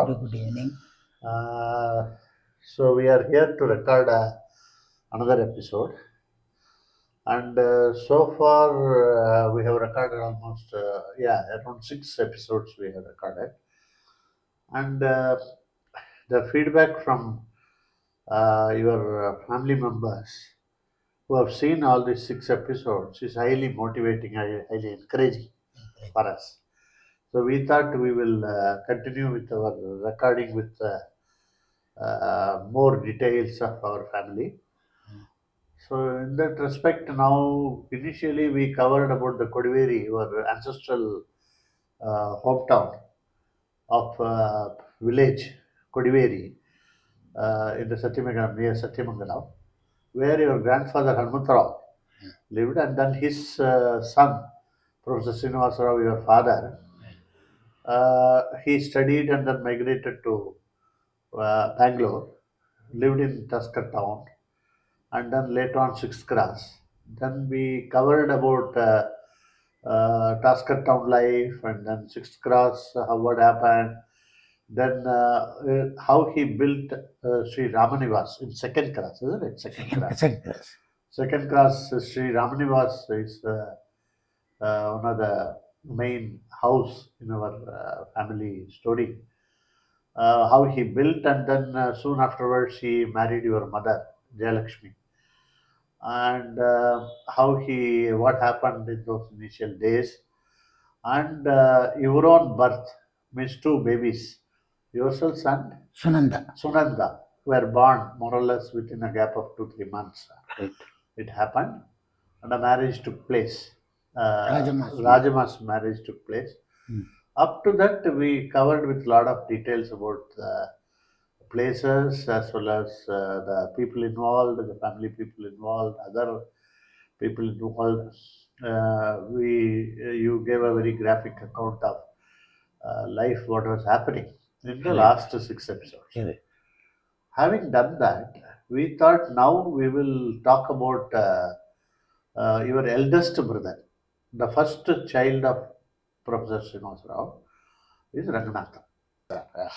Good evening. So we are here to record another episode, and so far we have recorded almost around 6 episodes we have recorded, and the feedback from your family members who have seen all these 6 episodes is highly motivating, highly encouraging for us. So we thought we will continue with our recording with more details of our family. So in that respect, now initially we covered about the Kodiveri, our ancestral hometown of village Kodiveri in the Satyamangalam, near Satyamangalam, where your grandfather Hanmantarao lived, and then his son, Professor Srinivasarao, your father, he studied and then migrated to Bangalore, lived in Tusker town, and then later on sixth class. Then we covered about Tusker town life, and then sixth class, how what happened. Then how he built Sri Ramanivas in second class, isn't it? Second class. Second class. Second class Sri Ramanivas is one of the main house in our family story. How he built, and then soon afterwards he married your mother, Jayalakshmi, and how he what happened in those initial days, and your own birth means two babies, yourself and Sunanda were born more or less within a gap of 2 3 months. Right. It happened, and a marriage took place. Rajama's Rajama's marriage took place. Hmm. Up to that, we covered with a lot of details about the places as well as the people involved, the family people involved, other people involved. You gave a very graphic account of life, what was happening in the Right. last 6 episodes. Right. Having done that, we thought now we will talk about your eldest brother, the first child of Professor Srinivasa Rao, is Ranganathan.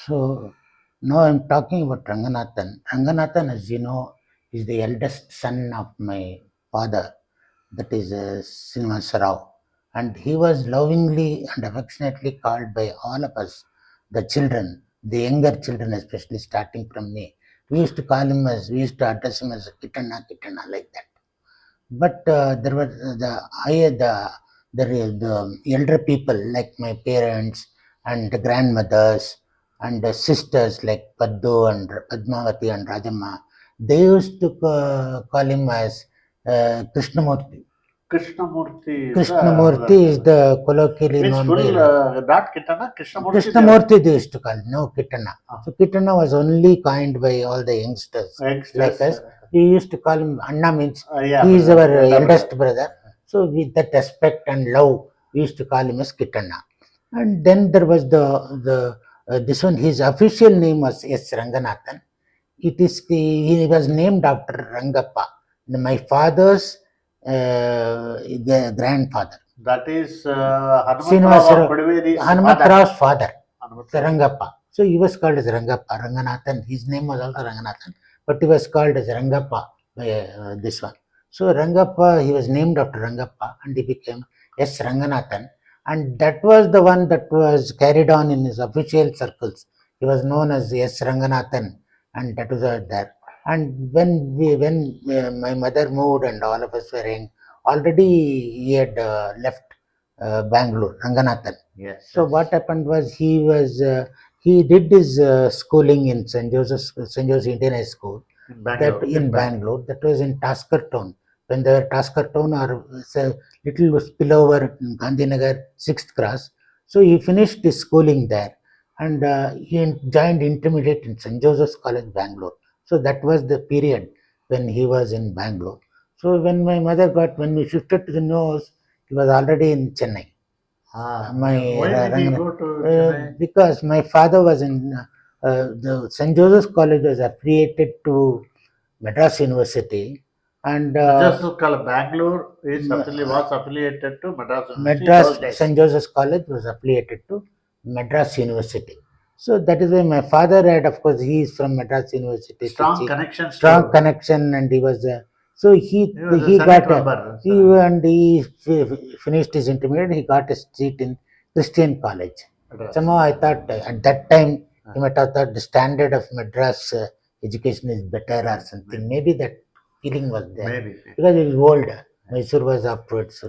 So now I'm talking about Ranganathan. Ranganathan, as you know, is the eldest son of my father, that is Srinivasa Rao. And he was lovingly and affectionately called by all of us, the children, the younger children, especially starting from me. We used to we used to address him as Kittanna, Kittanna, like that. But there were the elder people like my parents and the grandmothers and the sisters like Paddu and Padmavati and Rajamma. They used to call him as Krishnamurti. Krishnamurti is the colloquially known by not Kittanna, Krishnamurti. Krishnamurti they used to call, no Kittanna. So Kittanna was only coined by all the youngsters like us. We used to call him Anna, means he is our eldest brother. So with that respect and love, we used to call him as Kittanna. And then there was this one. His official name was S. Ranganathan. He was named after Rangappa, my father's grandfather. That is Hanumantarau's father, Rangappa. So he was called as Rangappa, Ranganathan. His name was also Ranganathan, but he was called as Rangappa by this one. So Rangappa, he was named after Rangappa, and he became S. Ranganathan. And that was the one that was carried on in his official circles. He was known as S. Ranganathan, and that was there. And when my mother moved and all of us were in, already he had left Bangalore, Ranganathan. Yes. So what happened was he did his schooling in St. Joseph's Indian High School in Bangalore. That was in Tusker town. When they were Tusker town, or it's a little spillover in Gandhinagar, 6th class. So he finished his schooling there, and he joined intermediate in St. Joseph's College, Bangalore. So that was the period when he was in Bangalore. So when we shifted to the north, he was already in Chennai. Why did he go to Chennai? Because my father was in the St. Joseph's College was affiliated to Madras University, and Bangalore was affiliated to Madras University. St. Joseph's College was affiliated to Madras University. So that is why my father had, of course, he is from Madras University. Strong Trichy. connections. Strong to- connection, and he was so He was a he Senate got member. he and he finished his intermediate. He got a seat in Christian College. Madras. Somehow I thought at that time he might have thought the standard of Madras education is better or something. Maybe that feeling was there Maybe. because it was old. Mysore was upwards.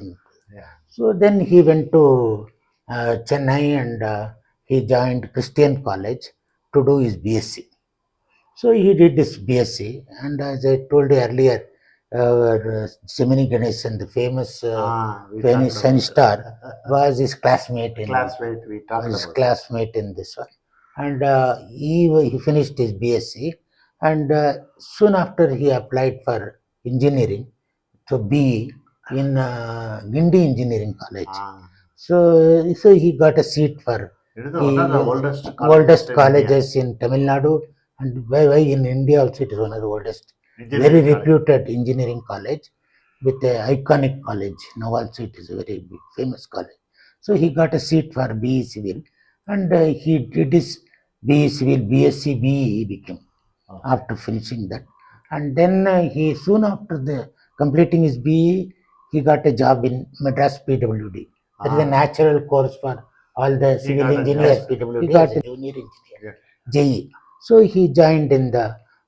Yeah. So then he went to Chennai, and he joined Christian College to do his BSc. So he did his BSc, and as I told you earlier, Semini Ganesan, the famous We Finnish talked science about star, that. was his classmate in Classmate, we talked his about classmate in this one. And he finished his BSc, and soon after he applied for engineering to be in Gindi Engineering College. that. So he got a seat for It is one of the oldest oldest in colleges in Tamil Nadu, and why in India also it is one of the oldest, India. very Engineering college. reputed engineering college, with a iconic college. Now also it is a very big, famous college. So he got a seat for BE Civil, and he did his BE Civil, BSc BE he became Okay. after finishing that. And then he soon after the completing his BE, he got a job in Madras PWD. That is a natural course for all the civil got a engineers. job. PWD. He got a junior engineer, Yeah. JE. So he joined in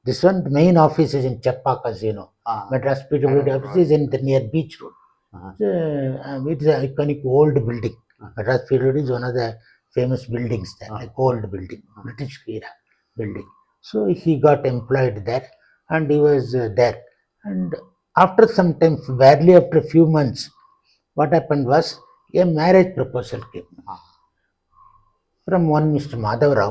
this one. The main office is in Chappa Casino. Madras PWD office is in the near Beach Road. It is an iconic old building. Madras PWD is one of the famous buildings there, like old building, British era building. So he got employed there, and he was there. And after some time, barely after a few months, what happened was a marriage proposal came from one Mr. Madhav Rao,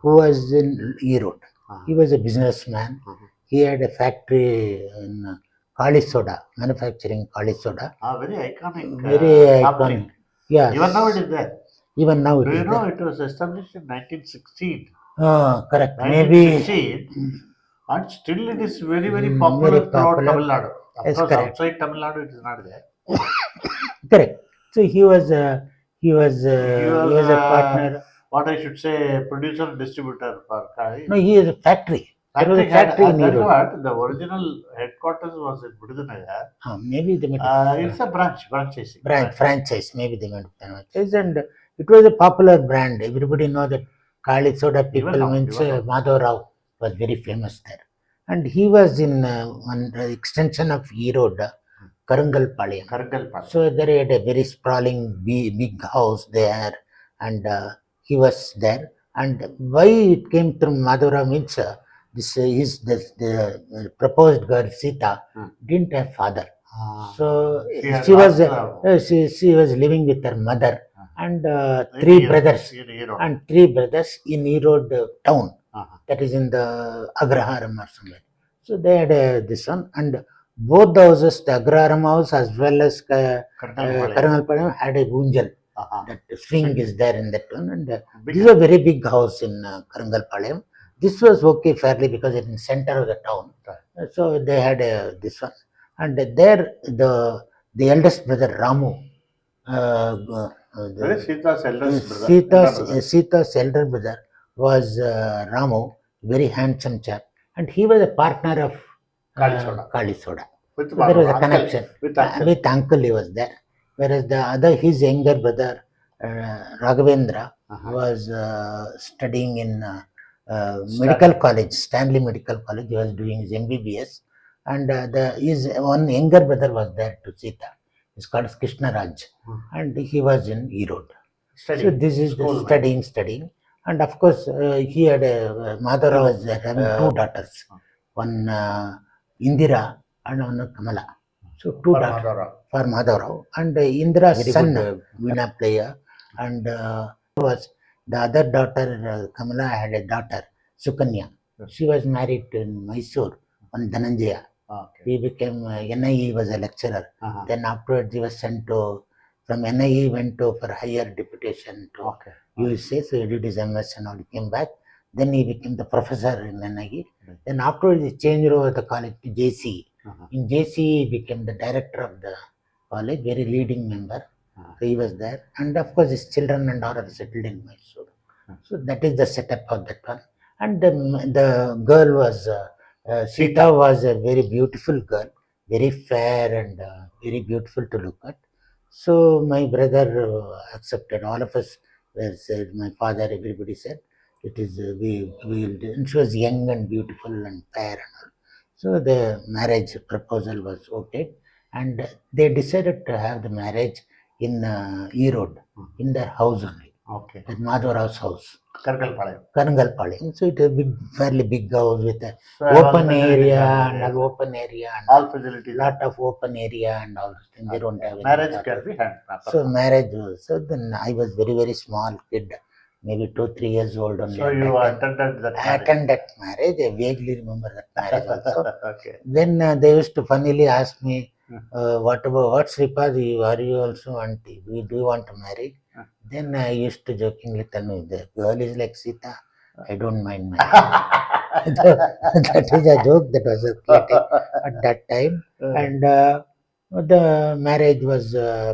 who was in Erode. He was a businessman. He had a factory in Kali Soda, manufacturing Kali Soda. Very iconic. Very company. iconic. Yeah. Even now it is there. Even now it Do is you know there. it was established in 1916? Correct. Maybe 1916, and still it is very, very popular very throughout popular. Tamil Nadu. Of Yes, course, correct. outside Tamil Nadu it is not there. Correct. So he was a partner. What I should say, producer and distributor for Kai. No, he is a factory. There was a factory in That's Erode. what the original headquarters was in Budanagar. Maybe they made It's a franchising. franchise. Maybe they made franchise, and it was a popular brand. Everybody know that Kali Soda people means Madhav Rao was very famous there, and he was in one extension of Erode, Karangalpalayam. So there he had a very sprawling big house there, and he was there. And why it came through Madhav Rao means this is the proposed girl Sita didn't have father. So she was living with her mother and three brothers in Erode town, that is in the Agraharam or somewhere. So they had this one, and both the houses, the Agraharam house as well as Karangalpalayam, had a unjal. That swing is there in that one, and this is a very big house in Karangalpalayam. This was okay fairly because it's in center of the town. So they had this one, and there the eldest brother Ramu, Sita's eldest brother. Sita's elder brother was Ramu, very handsome chap, and he was a partner of Kali Soda. So there was a connection with uncle. He was there, whereas the other his younger brother Raghavendra was studying in medical college, Stanley Medical College. He was doing his MBBS, and his one younger brother was there to Sita. It's called Krishna Raj, and he was in Erode. So this is the studying, and of course he had Madhav Rao was having two daughters, one Indira and one Kamala. So two daughters for Madhav Rao, and Indira's son, Veena player, and was the other daughter, Kamala had a daughter, Sukanya. She was married in Mysore, on Dhananjaya. He became NIE, was a lecturer. Then afterwards he was sent to, from NIE went to for higher deputation to USA. So he did his MS and all. He came back. Then he became the professor in NIE. Then afterwards he changed over the college to JC. In JC he became the director of the college, very leading member. So he was there, and of course his children and all are settled in Mysore. So that is the setup of that one. And the girl was Sita was a very beautiful girl, very fair and very beautiful to look at. So my brother accepted. All of us said, my father, everybody said, it is we will. And she was young and beautiful and fair and all. So the marriage proposal was okay, and they decided to have the marriage in Erode, in their house only, Okay. at Madhurau's house. Kargalpalayam. Karangalpalayam. So it is a big, fairly big house with a So I was open visiting area that and area. all open area and All facilities. lot of open area and all those things. They don't have any Marriage lot can of- be hand. So marriage was, so then I was very small kid, maybe 2-3 years old only. So at you that time. attended that I marriage. attended that marriage. I vaguely remember that marriage also. Okay. Then they used to funnily ask me, what about, what Sripad, are you also auntie? Do you want to marry? Then I used to jokingly tell me, the girl is like Sita, I don't mind marrying. That is a joke that was circulating at that time. And the marriage was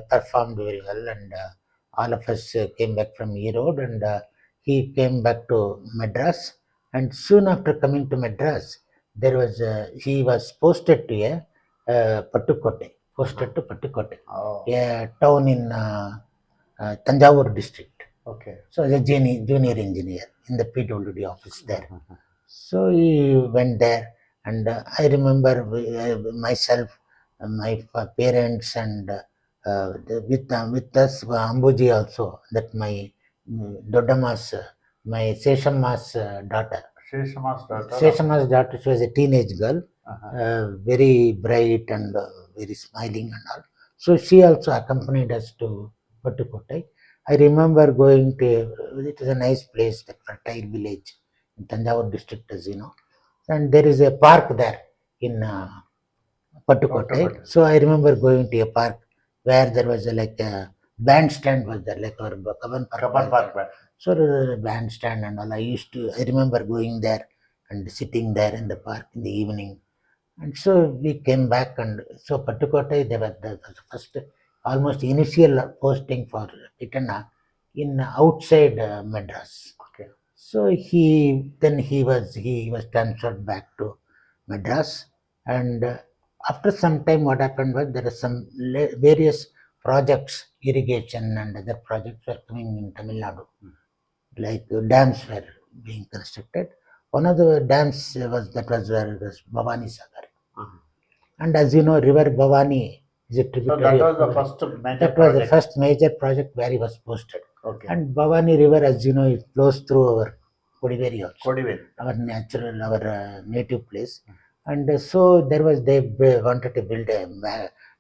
performed very well, and all of us came back from Erode, and he came back to Madras. And soon after coming to Madras, there was he was posted to a Pattukotte, posted to Pattukotte, Oh, a town in Tanjavur district. okay. So as a junior engineer in the PWD office there. So he went there, and I remember myself, my parents, and with us Ambuji also. That my Dodama's, my Seshamma's daughter. Sheshama's daughter. Seshamma's daughter. She was a teenage girl, very bright and very smiling and all. So she also accompanied us to Pattukottai. I remember going to, it was a nice place, the fertile village in Tanjavur district, as you know. And there is a park there in Pattukottai. So I remember going to a park where there was like a bandstand was there, like our Kaban Park. Kaban Park. So there was a bandstand and all. I remember going there and sitting there in the park in the evening. And so we came back, and so Pattukottai, they were the first, almost initial posting for Kittanna in outside Madras. Okay. So he was transferred back to Madras, and after some time, what happened was there are some various projects, irrigation and other projects were coming in Tamil Nadu, like dams were being constructed. One of the dams was where it was Bhavani Sagar. And as you know, River Bhavani is a So tributary. that was the first major That was the project. first major project where he was posted. Okay. And Bhavani River, as you know, it flows through our Kodiveri also, Kodiveri. our natural, our native place. And so they wanted to build a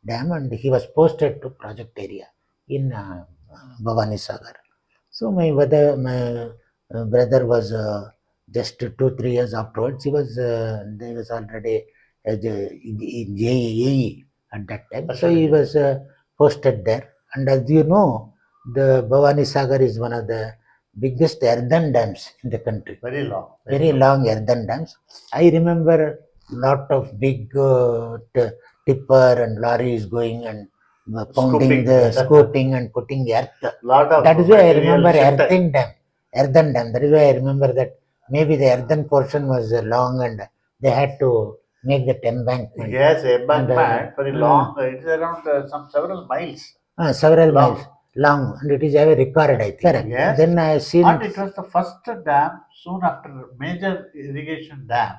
dam, and he was posted to project area in Bhavani Sagar. So my brother was just 2-3 years afterwards. He was already as a JAE at that time. So he was posted there. And as you know, the Bhavani Sagar is one of the biggest earthen dams in the country. Very long. Very long earthen dams. I remember lot of big tipper and lorries going and pounding scooping and putting earth. That is why I remember earthen dam. That is why I remember that maybe the earthen portion was long and they had to make that embankment. Yes, embankment very long. It is around several miles. Several miles long, and it is ever recorded, I think. Correct. Yes. Then I seen. And it was the first dam soon after major irrigation dam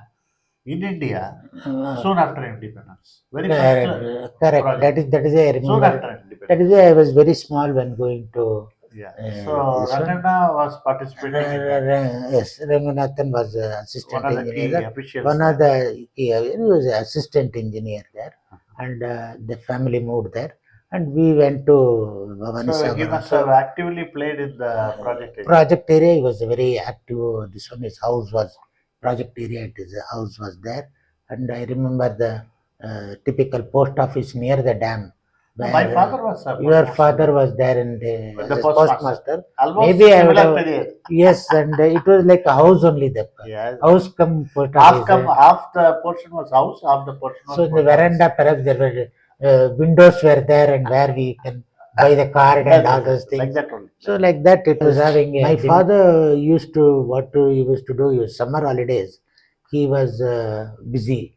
in India soon after independence. Very first. Correct. Project. That is why I remember. Soon after independence. That is why I was very small when going to. Yeah. So Rangana was participating in that. Yes, Ranganathan was assistant One of the key engineer. officials. One of the he was assistant engineer there, and the family moved there, and we went to Bhavani So he Sagar. must have actively played in the project area. Project area, he was very active. This one, his house was project area. His house was there, and I remember the typical post office near the dam. My father was Your father was there and the as postmaster. Almost Maybe I would similar have, period. yes, and it was like a house only. The Yes. house come post office. Half the portion was house, half the portion was So in the veranda, perhaps there were windows were there, and where we can buy the card and all those Like things. that only. So like that it was having my father used to he used to do is summer holidays. He was busy.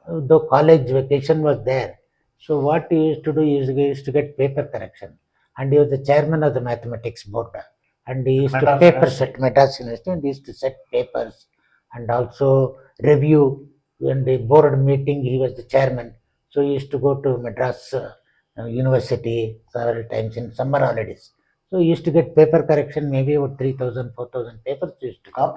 Though college vacation was there. So what he used to do is he used to get paper correction. And he was the chairman of the mathematics board. And he used to Madras paper University. set Madras University, and he used to set papers and also review. When the board meeting, he was the chairman. So he used to go to Madras University several times in summer holidays. So he used to get paper correction, maybe about 3,000, 4,000 papers he used to get.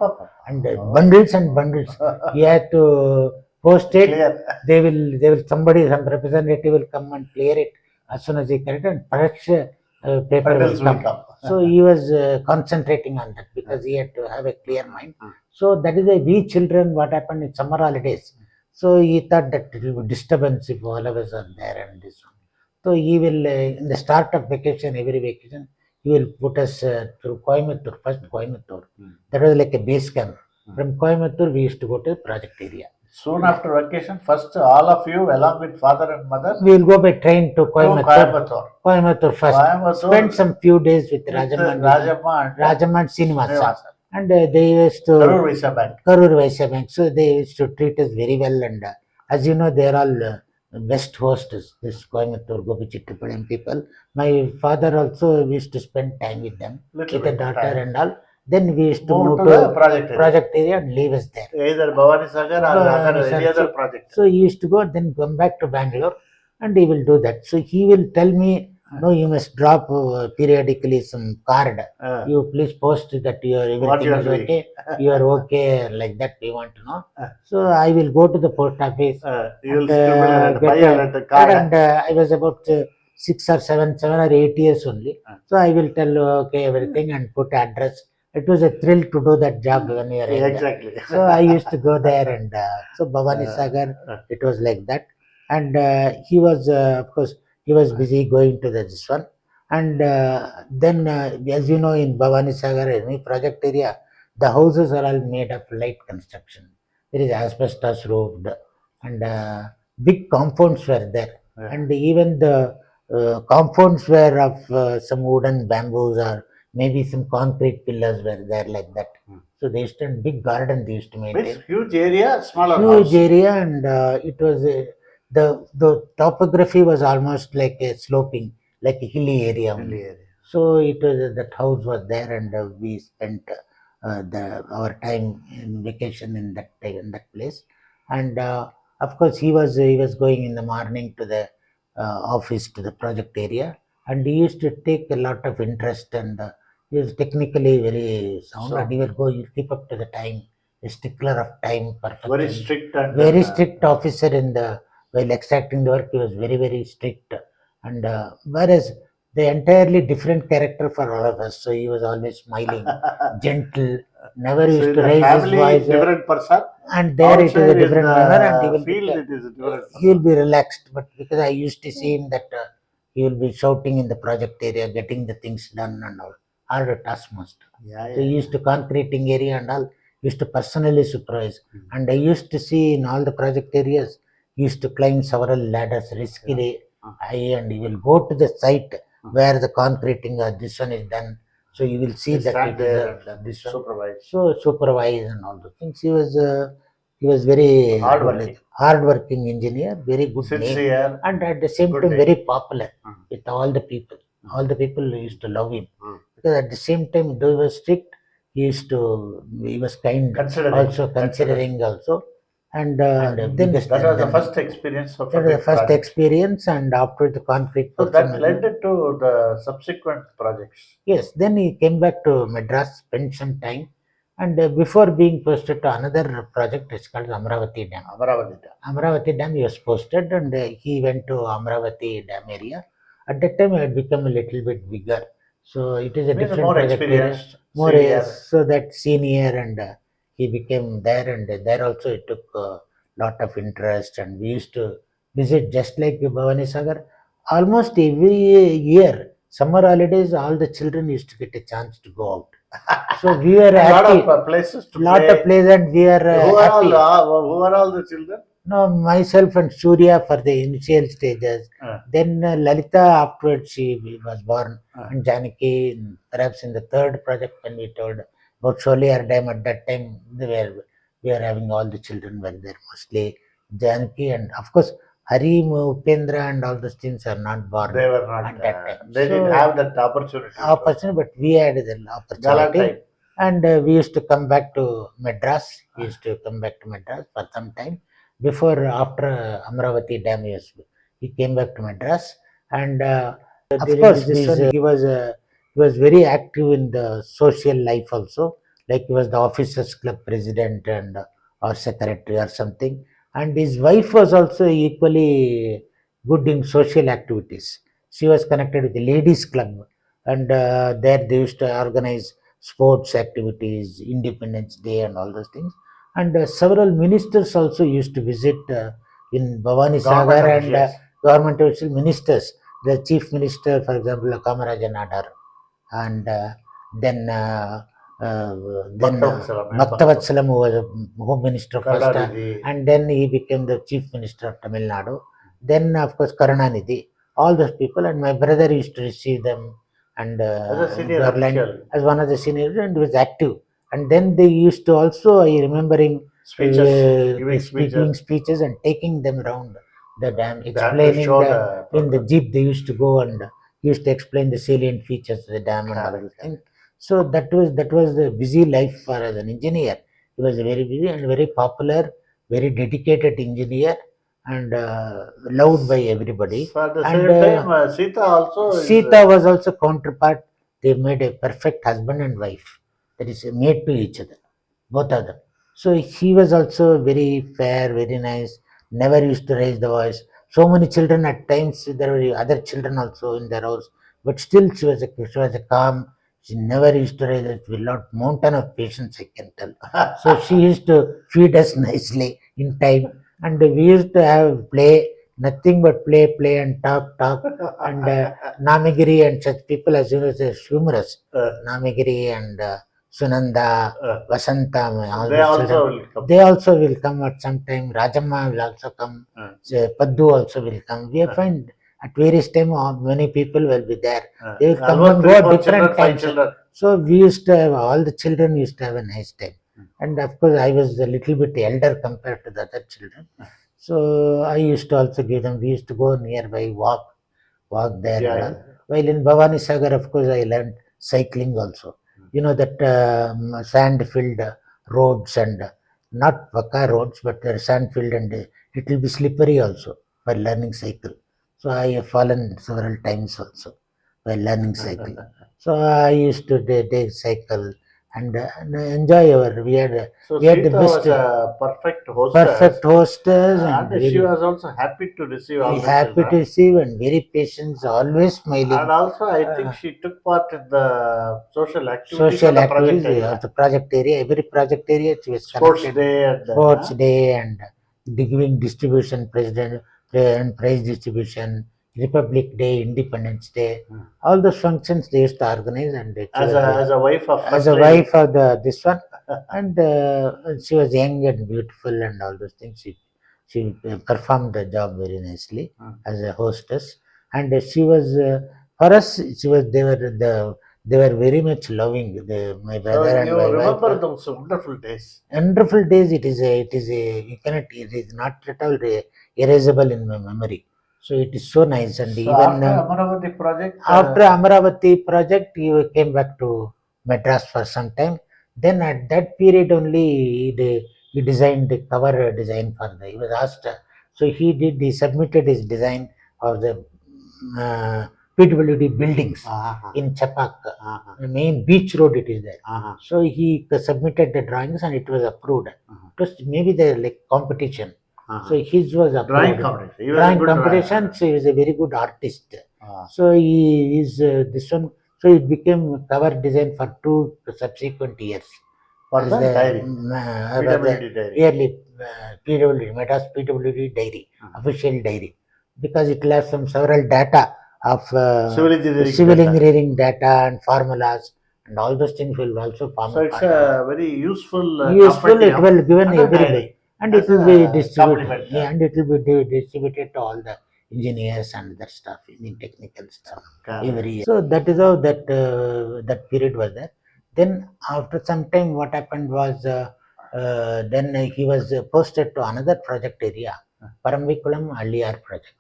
And bundles and bundles. He had to post it. Clear. Some representative will come and clear it as soon as he correct, and fresh paper Bundles will will come. come. So he was concentrating on that because he had to have a clear mind. So that is why we children, what happened in summer holidays. So he thought that it will be disturbance if all of us are there and this one. So he will, in the start of vacation, every vacation, he will put us through Coimbatore, first Coimbatore. That was like a base camp. From Coimbatore, we used to go to project area. Soon after vacation, first all of you, along with father and mother, We will go by train to Coimbatore. Coimbatore first. Spend some few days with Rajamma and Srinivasa. And they used to Karur Vaisya Bank. So they used to treat us very well. And as you know, they are all best hosts, this Coimbatore, Gopichittipalayam people. My father also used to spend time with them, with the daughter and all. Then we used to move to the project area and leave us there. Either Bhavani Sagar or any other project. So he used to go, then come back to Bangalore, and he will do that. So he will tell me, no, you must drop periodically some card. You please post that everything is okay. You are okay, like that we want to know. So I will go to the post office. You will buy a card. And I was about 7 or 8 years only. So I will tell okay everything and put address. It was a thrill to do that job when you are Exactly. So I used to go there, and so Bhavani Sagar, it was like that. And he was, of course, he was busy going to this one. And then, as you know, in Bhavani Sagar, any project area, the houses are all made of light construction. There is asbestos roofed, and big compounds were there. And even the compounds were of some wooden bamboos or maybe some concrete pillars were there like that. So they used to big garden they used to maintain. It's huge area, smaller huge house. area, and it was the topography was almost like a sloping, like a hilly area. So it was that house was there, and we spent our time in vacation in that place. And of course he was going in the morning to the office to the project area, and he used to take a lot of interest, and he was technically very sound, and he will go, you keep up to the time, a stickler of time, perfect. Very strict. And, very strict officer in the, while extracting the work, he was very, very strict. And whereas the entirely different character for all of us, so he was always smiling, gentle, never used to raise his voice. Different person. And there it is a different manner, and he will be relaxed. But because I used to see him that he will be shouting in the project area, getting the things done and all, hard taskmaster. So he used to concreting area and all, used to personally supervise. And I used to see in all the project areas, he used to climb several ladders riskily high, and he will go to the site where the concreting or this one is done. So you will see that it is this one. Supervise. So supervise and all the things. He was very hard-working engineer, very good name, and at the same time very popular with all the people. All the people used to love him because at the same time, though he was strict, he was kind, also considering also. And then that was the first experience of that was the first experience, and after the concrete. So that led to the subsequent projects. Yes, then he came back to Madras, spent some time, and before being posted to another project, it's called Amravati Dam. Amravati Dam, he was posted, and he went to Amravati Dam area. At that time, it had become a little bit bigger, so it is a different more project experience. area. So that senior, and he became there, and there also it took a lot of interest, and we used to visit just like Bhavani Sagar. Almost every year, summer holidays, all the children used to get a chance to go out. So we were happy. Lot of places to play. Of places, and we are who happy. Who are all the children? No, myself and Surya for the initial stages. Uh, Then Lalita afterwards she was born, uh, and Janaki perhaps in the third project when we told about Solier Dam. At that time we were having all the children were there mostly. Janaki and of course Hari, Upendra and all those things are not born they were not. at that time. They So, didn't have that opportunity. opportunity, but we had the Gala opportunity. time. And we used to come back to Madras. We used to come back to Madras for some time. Before, after Amravati Dam, he came back to Madras. And of course, he was very active in the social life also. Like he was the officers club president and or secretary or something. And his wife was also equally good in social activities. She was connected with the ladies club, and there they used to organize sports activities, Independence Day, and all those things. And several ministers also used to visit in Bhavani Sagar, and government official ministers. The chief minister, for example, Kamarajan Nadar, and then Bhaktavatsala, who was a home minister first, and then he became the chief minister of Tamil Nadu. Then, of course, Karunanidhi, all those people, and my brother used to receive them, and as a senior official. as one of the seniors, and was active. And then they used to also, I remembering Speeches, giving speeches and taking them around the dam, They had to explaining show in the jeep. They used to go and used to explain the salient features of the dam and all Correct, those things. So that was the busy life for as an engineer. He was very busy and very popular, very dedicated engineer, and loved by everybody. So at the And same time, Sita also Sita was also counterpart. They made a perfect husband and wife. That is made to each other, both of them. So he was also very fair, very nice. Never used to raise the voice. So many children at times there were other children also in their house, but still she was a calm. She never used to raise it with lot mountain of patience, I can tell. So she used to feed us nicely in time, and we used to have play, nothing but play and talk, and Namigiri and such people as you know is humorous. Namigiri and Sunanda, Vasanta, all they those also children. will come. They also will come at some time. Rajamma will also come. Paddu also will come. We find at various time many people will be there. They will come and go at different times. So we used to have all the children used to have a nice time. And of course, I was a little bit elder compared to the other children. So I used to also give them. We used to go nearby, walk there. Yeah, And all. While in Bhavani Sagar, of course, I learned cycling also. You know that sand-filled roads and not Vaka roads, but they're sand-filled and it will be slippery also while learning cycle. So I have fallen several times also while learning cycle. So I used to take cycle and enjoy our. We had Sita the best. was a perfect hostess, and she was also happy to receive all the happy children. to receive and very patient, always smiling. And also, I think she took part in the social activities Social of the project activities area. of the project area. Every project area she was Sports connected. day and Sports day and giving distribution, president and prize distribution, Republic Day, Independence Day. All those functions they used to organize, and as a wife of this one, and she was young and beautiful and all those things. She performed the job very nicely as a hostess, and she was for us. She was they were very much loving my brother So and you my remember wife. those wonderful days. Wonderful days. It is a you cannot. It is not at all erasable in my memory. So it is so nice, and So even after Amaravati project, after Amaravati project, he came back to Madras for some time. Then at that period only he designed the cover design for the. He was asked, so he submitted his design of the PWD buildings in Chapak, the main beach road. It is there. So he submitted the drawings and it was approved. It was maybe the like competition. So his was approved. Drawing competition. So he was a very good artist. So he is this one. So it became cover design for 2 subsequent years. For the diary, PWD diary. Yearly PWD, Madras PWD diary, official diary, because it will have some several data of civil engineering data and formulas, and all those things will also form. So it's a very useful. It will given everybody. and it as will a be distributed. compliment, Yeah, and it will be distributed to all the engineers and other stuff in technical stuff every year. So that is how that period was there. Then after some time, what happened was then he was posted to another project area, Paramvikulam Alliyar project.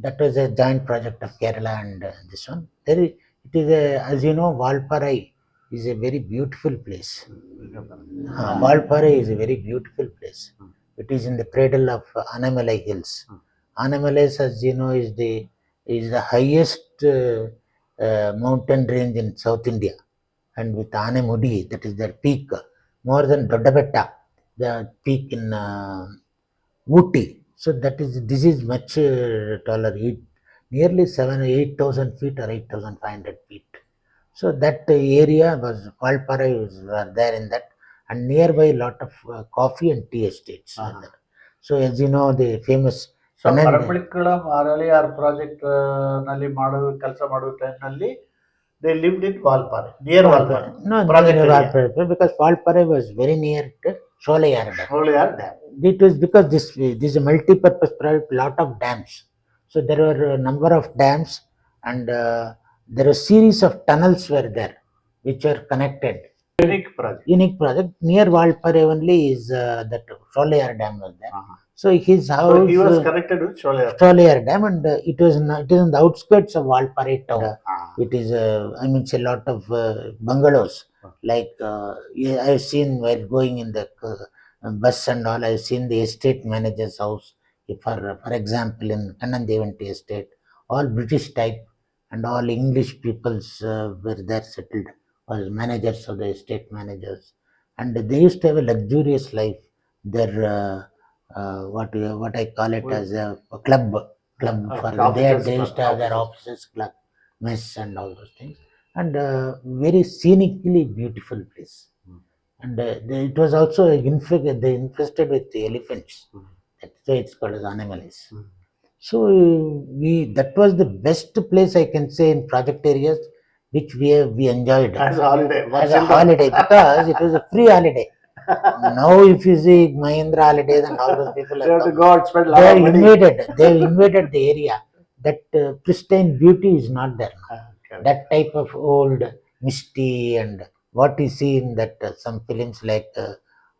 That was a joint project of Kerala and this one. It is a, as you know, Valparai is a very beautiful place. Valparai is a very beautiful place. It is in the cradle of Anamalai Hills. Anamalai, as you know, is the highest mountain range in South India, and with Anemudi, that is their peak, more than Doddabetta, the peak in Ooty. So this is much taller, nearly 8,000 feet or 8,500 feet. So that area was Valparai were there in that, and nearby lot of coffee and tea estates were there. So as you know, the famous ಸೊ ಪರಮಳಿಕಳಂ ಅರಳಿಯಾರ್ project ನಲ್ಲಿ ಕೆಲಸ ಮಾಡುವ ಟೈಮ್ನಲ್ಲಿ they lived in Valparai, near Valparai. No, Project near area. Valparai, because Valparai was very near to Sholayar Dam. Sholayar Dam. It was because this is a multi-purpose project, lot of dams. So there were a number of dams, and there are series of tunnels were there, which are connected. Unique project. Near Valparai only is that Sholayar Dam was there. So his house. So he was connected with Sholayar Dam, and it is on the outskirts of Valparai town. It is, I mean, a lot of bungalows. Like I've seen while going in the bus and all, I've seen the estate manager's house. For example, in Kannandevanti estate, all British type, and all English peoples were there settled, as managers of the estate managers, and they used to have a luxurious life. Their what I call it as a club for they used to have their offices, club, mess, and all those things, and very scenically beautiful place. And it was also they infested with the elephants. That's why it's called as animals. So that was the best place I can say in project areas, which we enjoyed as a holiday. Because it was a free holiday. Now if you see Mahindra holidays and all those people They have to go out, spend a lot of money. They invaded the area. That pristine beauty is not there now. That type of old misty, and what you see in that some films like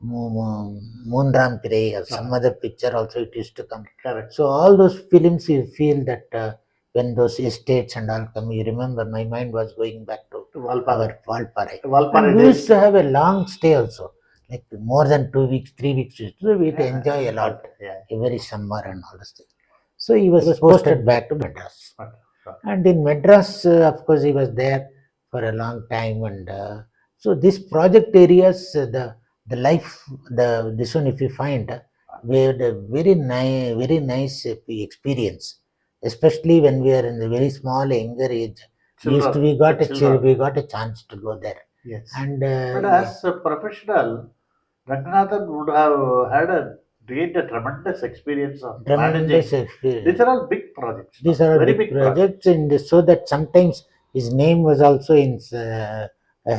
Moonram Pirai or some other picture also, it used to come. Correct. So all those films, you feel that when those estates and all come, you remember, my mind was going back to Valparai. And we used to have a long stay also, like more than 2 weeks, 3 weeks. So we enjoy a lot every summer and all those things. So he was posted back to Madras. And in Madras, of course, he was there for a long time. And so this project areas, the life, this one, if you find, we had a very nice experience, especially when we are in the very small, younger age. We got a chance to go there. Yes. And but as a professional, Ranganathan would have had a tremendous experience of managing. These are all big projects. These are very big projects, and so that sometimes his name was also I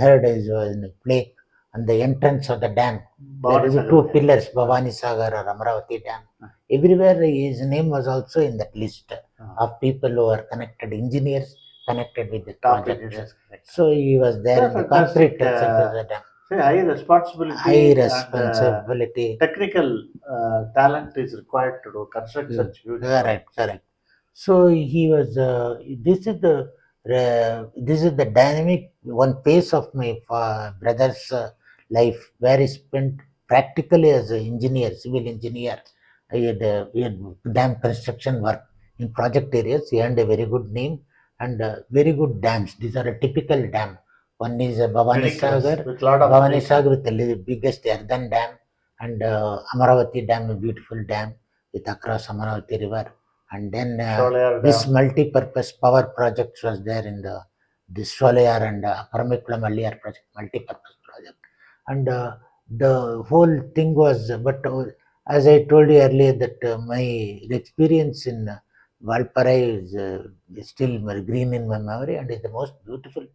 heard in a plaque on the entrance of the dam. There will be 2 pillars, Bhavani Sagar or Amaravati Dam. Everywhere his name was also in that list of people who are connected, engineers connected with the project. So he was there in the concrete sector of the dam. High responsibility. And, technical talent is required to construct such huge. Correct. So he was. This is the dynamic one phase of my brother's life, where he spent practically as an engineer, civil engineer. He had dam construction work in project areas. He earned a very good name, and very good dams. These are a typical dam. One is Bhavani Sagar with the biggest earthen dam, and Amaravati Dam, a beautiful dam with across Amaravati River. And then this multi-purpose power project was there in this Sholayar and Paramikulam Alliyar project, multi-purpose project. And the whole thing was, but as I told you earlier, that my experience in Valparai is still green in my memory, and is the most beautiful place.